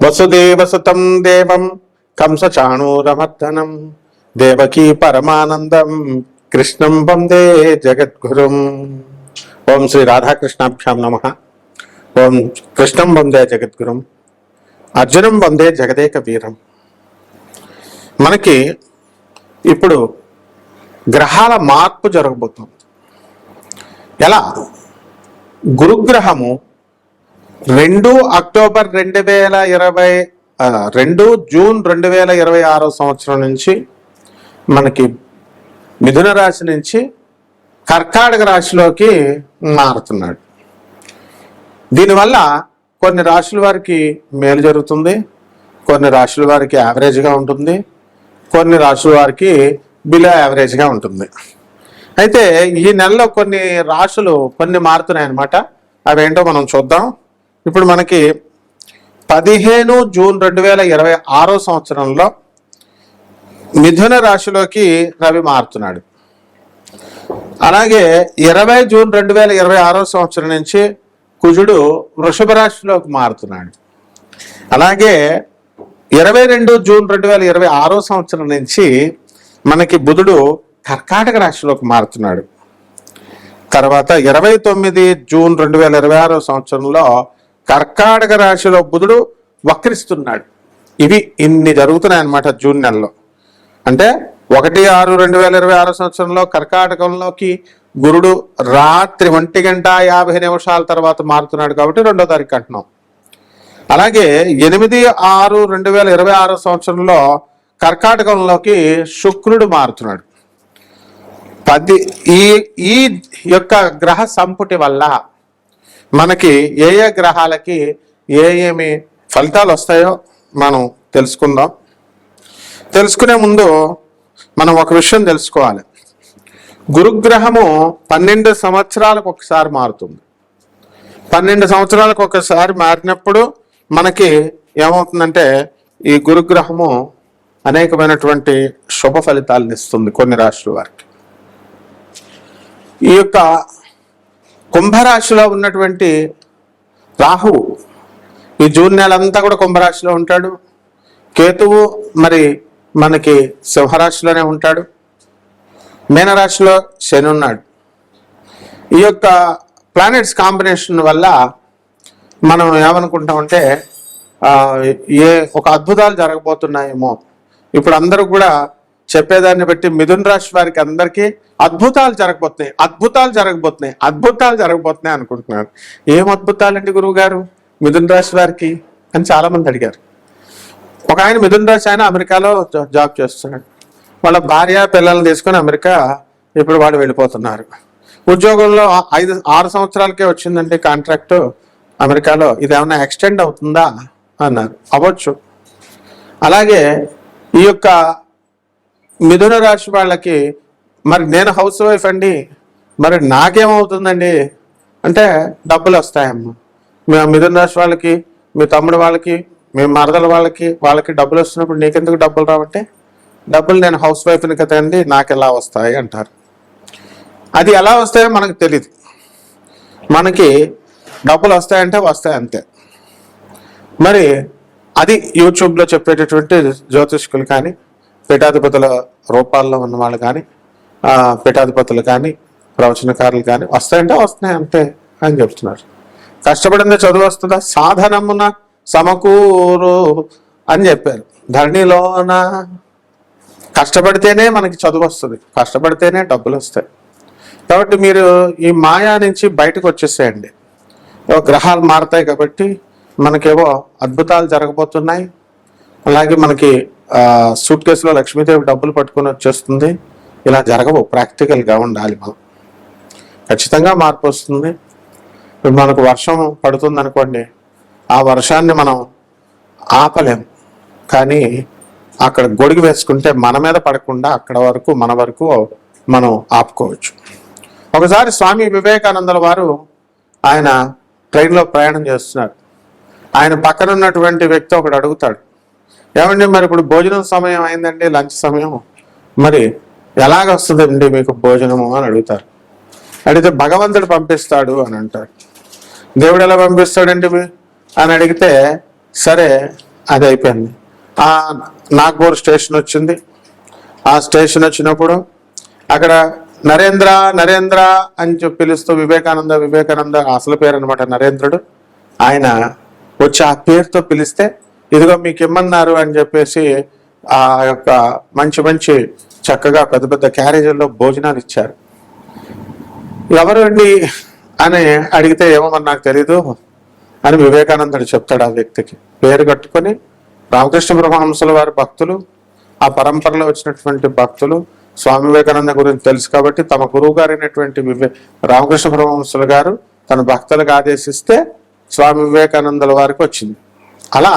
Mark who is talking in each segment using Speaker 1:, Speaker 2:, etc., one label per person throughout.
Speaker 1: వసుదేవసుతం దేవం కంసచాణూరమర్దనం దేవకీ పరమానందం కృష్ణం వందే జగద్గురుం. ఓం శ్రీ రాధాకృష్ణాభ్యాం నమః. ఓం కృష్ణం వందే జగద్గురుం, అర్జునం వందే జగదేక వీరం. మనకి ఇప్పుడు గ్రహాల మార్పు జరగబోతుంది. ఎలా? గురుగ్రహము 2 అక్టోబర్ 2 జూన్ 2026 సంవత్సరం నుంచి మనకి మిథున రాశి నుంచి కర్కాటక రాశిలోకి మారుతున్నాడు. దీనివల్ల కొన్ని రాశుల వారికి మేలు జరుగుతుంది, కొన్ని రాశుల వారికి యావరేజ్గా ఉంటుంది, కొన్ని రాశుల వారికి బిలో యావరేజ్గా ఉంటుంది. అయితే ఈ నెలలో కొన్ని రాశులు కొన్ని మారుతున్నాయి అన్నమాట. అవేంటో మనం చూద్దాం. ఇప్పుడు మనకి 15 జూన్ 2026 సంవత్సరంలో మిథున రాశిలోకి రవి మారుతున్నాడు. అలాగే 20 జూన్ 2026 సంవత్సరం నుంచి కుజుడు వృషభ రాశిలోకి మారుతున్నాడు. అలాగే 22 జూన్ 2026 సంవత్సరం నుంచి మనకి బుధుడు కర్కాటక రాశిలోకి మారుతున్నాడు. తర్వాత 29 జూన్ 2026 సంవత్సరంలో కర్కాటక రాశిలో బుధుడు వక్రిస్తున్నాడు. ఇవి ఇన్ని జరుగుతున్నాయి అన్నమాట జూన్ నెలలో. అంటే 1/6/2026 సంవత్సరంలో కర్కాటకంలోకి గురుడు రాత్రి 1:50 తర్వాత మారుతున్నాడు కాబట్టి 2వ తారీఖు అంటున్నాం. అలాగే 8/6/2026 సంవత్సరంలో కర్కాటకంలోకి శుక్రుడు మారుతున్నాడు. ఈ యొక్క గ్రహ సంపుటి వల్ల మనకి ఏ గ్రహాలకి ఏమి ఫలితాలు వస్తాయో మనం తెలుసుకుందాం. తెలుసుకునే ముందు మనం ఒక విషయం తెలుసుకోవాలి. గురుగ్రహము 12 సంవత్సరాలకు ఒకసారి మారుతుంది. 12 సంవత్సరాలకు ఒకసారి మారినప్పుడు మనకి ఏమవుతుందంటే ఈ గురుగ్రహము అనేకమైనటువంటి శుభ ఫలితాలను ఇస్తుంది కొన్ని రాశుల వారికి. ఈ యొక్క కుంభరాశిలో ఉన్నటువంటి రాహువు ఈ జూన్ నెలంతా కూడా కుంభరాశిలో ఉంటాడు. కేతువు మరి మనకి సింహరాశిలోనే ఉంటాడు. మీనరాశిలో శని ఉన్నాడు. ఈ యొక్క ప్లానెట్స్ కాంబినేషన్ వల్ల మనం ఏమనుకుంటామంటే ఒక అద్భుతాలు జరగబోతున్నాయేమో. ఇప్పుడు అందరూ కూడా చెప్పేదాన్ని బట్టి మిథున రాశి వారికి అందరికీ అద్భుతాలు జరగబోతున్నాయి అనుకుంటున్నారు. ఏం అద్భుతాలండి గురువు గారు మిథున రాశి వారికి అని చాలా మంది అడిగారు. ఒక ఆయన మిథున రాశి ఆయన అమెరికాలో జాబ్ చేస్తున్నాడు. వాళ్ళ భార్య పిల్లల్ని తీసుకొని అమెరికా ఇప్పుడు వాడు వెళ్ళిపోతున్నారు. ఉద్యోగంలో 6 సంవత్సరాలకే వచ్చిందండి కాంట్రాక్టు అమెరికాలో. ఇది ఏమన్నా ఎక్స్టెండ్ అవుతుందా అన్నారు. అవ్వచ్చు. అలాగే ఈ యొక్క మిథున రాశి వాళ్ళకి మరి నేను హౌస్ వైఫ్ అండి, మరి నాకేమవుతుందండి అంటే డబ్బులు వస్తాయమ్మా. మీ మిథున రాశి వాళ్ళకి, మీ తమ్ముడు వాళ్ళకి, మీ మరదల వాళ్ళకి డబ్బులు వస్తున్నప్పుడు నీకెందుకు డబ్బులు రావంటే, డబ్బులు నేను హౌస్ వైఫ్ని కదండి నాకు ఎలా వస్తాయి అంటారు. అది ఎలా వస్తాయో మనకు తెలియదు. మనకి డబ్బులు వస్తాయంటే వస్తాయి అంతే. మరి అది యూట్యూబ్లో చెప్పేటటువంటి జ్యోతిష్కులు కానీ, పీఠాధిపతుల రూపాల్లో ఉన్న వాళ్ళు కానీ, పీఠాధిపతులు కానీ, ప్రవచనకారులు కానీ వస్తాయంటే వస్తున్నాయి అంతే అని చెప్తున్నారు. కష్టపడిందే చదువు వస్తుందా? సాధనమున సమకూరు అని చెప్పారు. ధరణిలోన కష్టపడితేనే మనకి చదువు వస్తుంది, కష్టపడితేనే డబ్బులు వస్తాయి. కాబట్టి మీరు ఈ మాయా నుంచి బయటకు వచ్చేసేయండి. గ్రహాలు మారుతాయి కాబట్టి మనకేవో అద్భుతాలు జరగబోతున్నాయి. అలాగే మనకి సూట్ కేసులో లక్ష్మీదేవి డబ్బులు పట్టుకొని వచ్చేస్తుంది. ఇలా జరగవు. ప్రాక్టికల్గా ఉండాలి. మనం ఖచ్చితంగా మార్పు వస్తుంది. ఇప్పుడు మనకు వర్షం పడుతుంది అనుకోండి, ఆ వర్షాన్ని మనం ఆపలేం, కానీ అక్కడ గొడుగు వేసుకుంటే మన మీద పడకుండా అక్కడ వరకు మన వరకు మనం ఆపుకోవచ్చు. ఒకసారి స్వామి వివేకానందుల వారు ఆయన ట్రైన్లో ప్రయాణం చేస్తున్నారు. ఆయన పక్కన ఉన్నటువంటి వ్యక్తి ఒకడు అడుగుతాడు, ఏమండి మరి ఇప్పుడు భోజనం సమయం అయిందండి, లంచ్ సమయం, మరి ఎలాగ వస్తుందండి మీకు భోజనము అని అడుగుతారు. అడిగితే భగవంతుడు పంపిస్తాడు అని అంటాడు. దేవుడు ఎలా పంపిస్తాడండి అని అడిగితే సరే అది అయిపోయింది. నాగ్పూర్ స్టేషన్ వచ్చింది. ఆ స్టేషన్ వచ్చినప్పుడు అక్కడ నరేంద్ర నరేంద్ర అని చెప్పి పిలుస్తూ వివేకానంద అసలు పేరు అనమాట నరేంద్రుడు. ఆయన వచ్చి ఆ పేరుతో పిలిస్తే ఇదిగో మీకు ఇమ్మన్నారు అని చెప్పేసి ఆ యొక్క మంచి మంచి చక్కగా పెద్ద పెద్ద క్యారేజీల్లో భోజనాలు ఇచ్చారు. ఎవరు అండి అని అడిగితే ఏమో నాకు తెలీదు అని వివేకానందుడు చెప్తాడు ఆ వ్యక్తికి. పేరు కట్టుకొని రామకృష్ణ పరమహంసుల వారి భక్తులు, ఆ పరంపరలో వచ్చినటువంటి భక్తులు స్వామి వివేకానంద గురించి తెలుసు కాబట్టి తమ గురువు గారైనటువంటి రామకృష్ణ పరమహంసుల గారు తన భక్తులకు ఆదేశిస్తే స్వామి వివేకానందుల వారికి వచ్చింది. అలా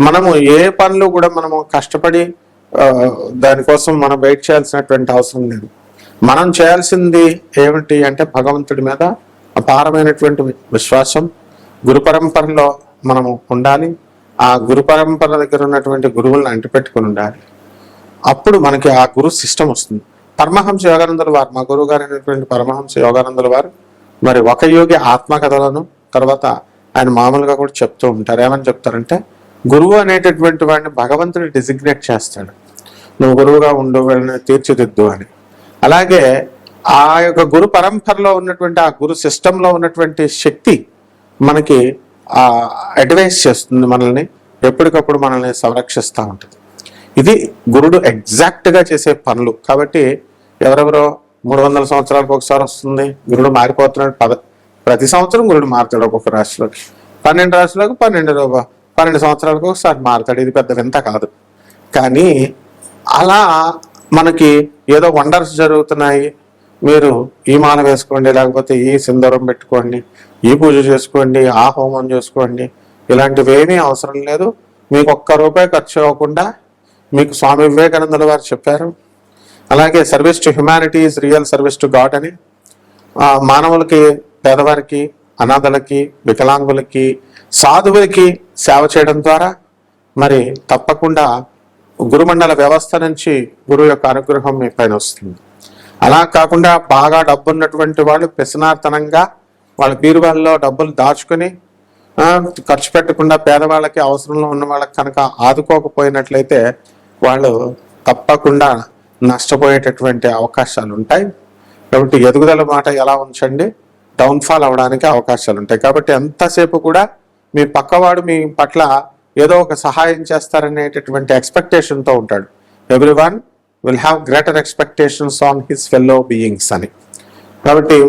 Speaker 1: మనము ఏ పనులు కూడా మనము కష్టపడి దానికోసం మనం వెయిట్ చేయాల్సినటువంటి అవసరం లేదు. మనం చేయాల్సింది ఏమిటి అంటే భగవంతుడి మీద అపారమైనటువంటి విశ్వాసం, గురు పరంపరలో మనము ఉండాలి. ఆ గురు పరంపర దగ్గర ఉన్నటువంటి గురువులను అంటిపెట్టుకుని ఉండాలి. అప్పుడు మనకి ఆ గురు సిస్టమ్ వస్తుంది. పరమహంస యోగానందుల వారు, మా గురువు గారు అయినటువంటి పరమహంస యోగానందుల వారు మరి ఒక యోగి ఆత్మకథలను తర్వాత ఆయన మామూలుగా కూడా చెప్తూ ఉంటారు. ఏమని చెప్తారంటే గురువు అనేటటువంటి వాడిని భగవంతుడు డిజిగ్నేట్ చేస్తాడు, నువ్వు గురువుగా ఉండు, వీళ్ళని తీర్చిదిద్దు అని. అలాగే ఆ యొక్క గురు పరంపరలో ఉన్నటువంటి ఆ గురు సిస్టంలో ఉన్నటువంటి శక్తి మనకి అడ్వైస్ చేస్తుంది, మనల్ని ఎప్పటికప్పుడు మనల్ని సంరక్షిస్తూ ఉంటుంది. ఇది గురుడు ఎగ్జాక్ట్గా చేసే పనులు. కాబట్టి ఎవరెవరో 300 సంవత్సరాలకు ఒకసారి వస్తుంది, గురుడు మారిపోతున్నాడు. ప్రతి సంవత్సరం గురుడు మారుతాడు. ఒక్కొక్క రాశిలోకి 12 రాశులకు 12 సంవత్సరాలకు ఒకసారి మారుతాడు. ఇది పెద్ద వింత కాదు. కానీ అలా మనకి ఏదో వండర్స్ జరుగుతున్నాయి, మీరు ఈ మాల వేసుకోండి, లేకపోతే ఈ సింధూరం పెట్టుకోండి, ఈ పూజ చేసుకోండి, ఆ హోమం చేసుకోండి, ఇలాంటివి ఏమీ అవసరం లేదు. మీకు ₹1 ఖర్చు అవ్వకుండా మీకు స్వామి వివేకానందుల వారు చెప్పారు. అలాగే service to humanity is real service to God అని మానవులకి, పేదవారికి, అనాథలకి, వికలాంగులకి, సాధువులకి సేవ చేయడం ద్వారా మరి తప్పకుండా గురుమండల వ్యవస్థ నుంచి గురువు యొక్క అనుగ్రహం మీ పైన వస్తుంది. అలా కాకుండా బాగా డబ్బున్నటువంటి వాళ్ళు పిసనార్తనంగా వాళ్ళ బీరువాళ్ళలో డబ్బులు దాచుకుని ఖర్చు పెట్టకుండా పేదవాళ్ళకి, అవసరంలో ఉన్న వాళ్ళకి కనుక ఆదుకోకపోయినట్లయితే వాళ్ళు తప్పకుండా నష్టపోయేటటువంటి అవకాశాలు ఉంటాయి. కాబట్టి ఎదుగుదల మాట ఎలా ఉంచండి, డౌన్ఫాల్ అవడానికి అవకాశాలు ఉంటాయి. కాబట్టి ఎంతసేపు కూడా మీ పక్కవాడు మీ పట్ల ఏదో ఒక సహాయం చేస్తారనేటటువంటి ఎక్స్పెక్టేషన్తో ఉంటాడు. Everyone will have greater expectations on his fellow beings అని. కాబట్టి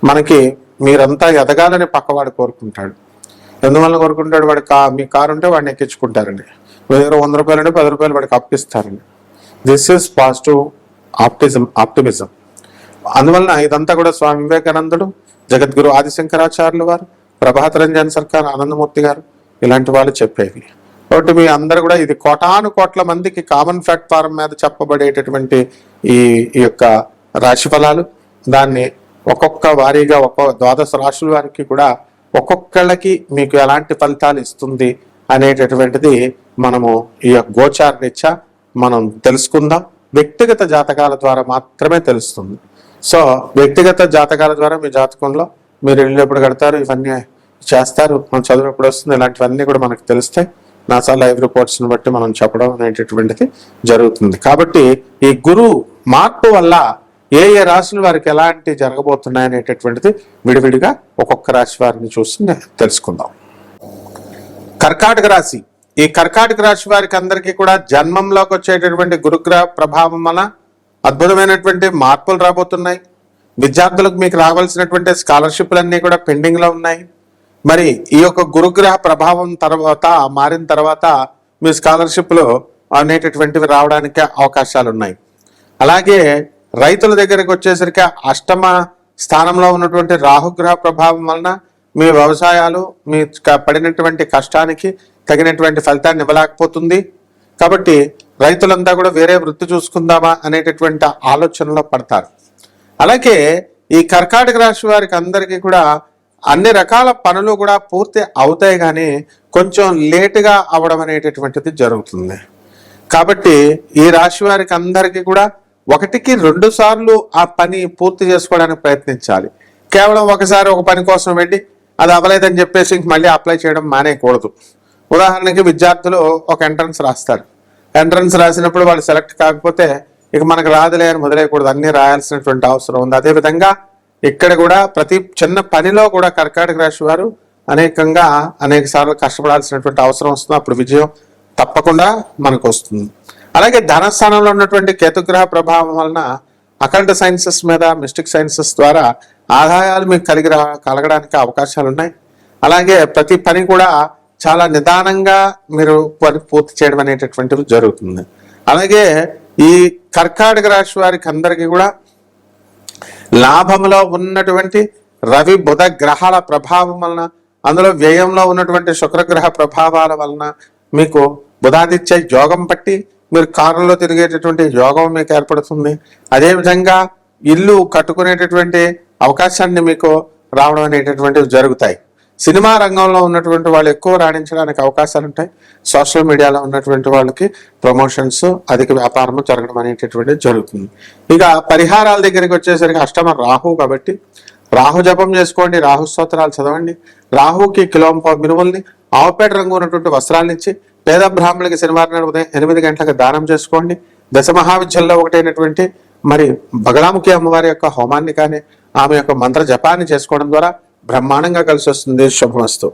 Speaker 1: మనకి మీరంతా ఎదగాలని పక్కవాడు కోరుకుంటాడు. ఎందువల్ల కోరుకుంటాడు? వాడు మీ కారు ఉంటే వాడిని ఎక్కించుకుంటారండి, మీ దగ్గర ₹100 అంటే ₹10 వాడికి అప్పిస్తారండి. This is positive optimism. అందువలన ఇదంతా కూడా స్వామి వివేకానందుడు, జగద్గురు ఆదిశంకరాచార్యులు వారు, ప్రభాత రంజన్ సర్కార్, ఆనందమూర్తి గారు ఇలాంటి వాళ్ళు చెప్పేవి. కాబట్టి మీ అందరు కూడా ఇది కోటాను కోట్ల మందికి కామన్ ప్లాట్ఫారం మీద చెప్పబడేటటువంటి ఈ యొక్క రాశి ఫలాలు, దాన్ని ఒక్కొక్క వారీగా ఒక్కొక్క 12 రాశుల వారికి కూడా ఒక్కొక్కళ్ళకి మీకు ఎలాంటి ఫలితాలు ఇస్తుంది అనేటటువంటిది మనము ఈ గోచార రీత్యా మనం తెలుసుకుందాం. వ్యక్తిగత జాతకాల ద్వారా మాత్రమే తెలుస్తుంది. సో వ్యక్తిగత జాతకాల ద్వారా మీ జాతకంలో మీరు ఇల్లు ఎప్పుడు కడతారు, ఇవన్నీ చేస్తారు, మనం చదువు ఎప్పుడు వస్తుంది, ఇలాంటివన్నీ కూడా మనకు తెలుస్తాయి. నాసా లైవ్ రిపోర్ట్స్ని బట్టి మనం చెప్పడం అనేటటువంటిది జరుగుతుంది. కాబట్టి ఈ గురువు మార్పు వల్ల ఏ రాశుల వారికి ఎలాంటి జరగబోతున్నాయి అనేటటువంటిది విడివిడిగా ఒక్కొక్క రాశి వారిని చూసి తెలుసుకుందాం. కర్కాటక రాశి. ఈ కర్కాటక రాశి వారికి అందరికీ కూడా జన్మంలోకి వచ్చేటటువంటి గురుగ్రహ ప్రభావం వల్ల అద్భుతమైనటువంటి మార్పులు రాబోతున్నాయి. విద్యార్థులకు మీకు రావాల్సినటువంటి స్కాలర్షిప్లన్నీ కూడా పెండింగ్లో ఉన్నాయి. మరి ఈ యొక్క గురుగ్రహ ప్రభావం తర్వాత మారిన తర్వాత మీ స్కాలర్షిప్లు అనేటటువంటివి రావడానికి అవకాశాలు ఉన్నాయి. అలాగే రైతుల దగ్గరికి వచ్చేసరికి అష్టమ స్థానంలో ఉన్నటువంటి రాహుగ్రహ ప్రభావం వలన మీ వ్యవసాయాలు మీ పడినటువంటి కష్టానికి తగినటువంటి ఫలితాన్ని ఇవ్వలేకపోతుంది. కాబట్టి రైతులంతా కూడా వేరే వృత్తి చూసుకుందామా అనేటటువంటి ఆలోచనలో పడతారు. అలాగే ఈ కర్కాటక రాశి వారికి అందరికీ కూడా అన్ని రకాల పనులు కూడా పూర్తి అవుతాయి, కానీ కొంచెం లేటుగా అవడం అనేటటువంటిది జరుగుతుంది. కాబట్టి ఈ రాశి వారికి అందరికీ కూడా 1-2 సార్లు ఆ పని పూర్తి చేసుకోవడానికి ప్రయత్నించాలి. కేవలం ఒకసారి ఒక పని కోసం వెళ్ళి అది అవ్వలేదని చెప్పేసి మళ్ళీ అప్లై చేయడం మానేయకూడదు. ఉదాహరణకి విద్యార్థులు ఒక ఎంట్రన్స్ రాస్తారు. ఎంట్రన్స్ రాసినప్పుడు వాళ్ళు సెలెక్ట్ కాకపోతే ఇక మనకు రాదులే అని మొదలైకూడదు, అన్ని రాయాల్సినటువంటి అవసరం ఉంది. అదేవిధంగా ఇక్కడ కూడా ప్రతి చిన్న పనిలో కూడా కర్కాటక రాశి వారు అనేక సార్లు కష్టపడాల్సినటువంటి అవసరం వస్తుంది. అప్పుడు విజయం తప్పకుండా మనకు వస్తుంది. అలాగే ధనస్థానంలో ఉన్నటువంటి కేతుగ్రహ ప్రభావం వలన అకల్ట్ సైన్సెస్ మీద, మిస్టిక్ సైన్సెస్ ద్వారా ఆదాయాలు మీకు కలగడానికి అవకాశాలు ఉన్నాయి. అలాగే ప్రతి పని కూడా చాలా నిదానంగా మీరు పూర్తి చేయడం అనేటటువంటిది జరుగుతుంది. అలాగే ఈ కర్కాటక రాశి వారికి అందరికీ కూడా లాభంలో ఉన్నటువంటి రవి బుధ గ్రహాల ప్రభావం వలన, అందులో వ్యయంలో ఉన్నటువంటి శుక్రగ్రహ ప్రభావాల వలన మీకు బుధాదిత్య యోగం పట్టి మీరు కారులో తిరిగేటటువంటి యోగం మీకు ఏర్పడుతుంది. అదేవిధంగా ఇల్లు కట్టుకునేటటువంటి అవకాశాన్ని మీకు రావడం అనేటటువంటివి జరుగుతాయి. సినిమా రంగంలో ఉన్నటువంటి వాళ్ళు ఎక్కువ రాణించడానికి అవకాశాలు ఉంటాయి. సోషల్ మీడియాలో ఉన్నటువంటి వాళ్ళకి ప్రమోషన్స్, అధిక వ్యాపారము జరగడం అనేటటువంటిది జరుగుతుంది. ఇక పరిహారాల దగ్గరికి వచ్చేసరికి అష్టమ రాహు కాబట్టి రాహు జపం చేసుకోండి, రాహు స్తోత్రాలు చదవండి. రాహుకి కిలోంపావు మినుముల్ని, ఆవుపేట రంగు ఉన్నటువంటి వస్త్రాలనిచ్చి పేద బ్రాహ్మణులకి శనివారం నాడు ఉదయం 8 గంటలకు దానం చేసుకోండి. దశ మహావిద్యల్లో ఒకటైనటువంటి మరి బగలాముఖి అమ్మవారి యొక్క హోమాన్ని కానీ, ఆమె యొక్క మంత్ర జపాన్ని చేసుకోవడం ద్వారా బ్రహ్మాండంగా కలిసి వస్తుంది. శుభమస్తు.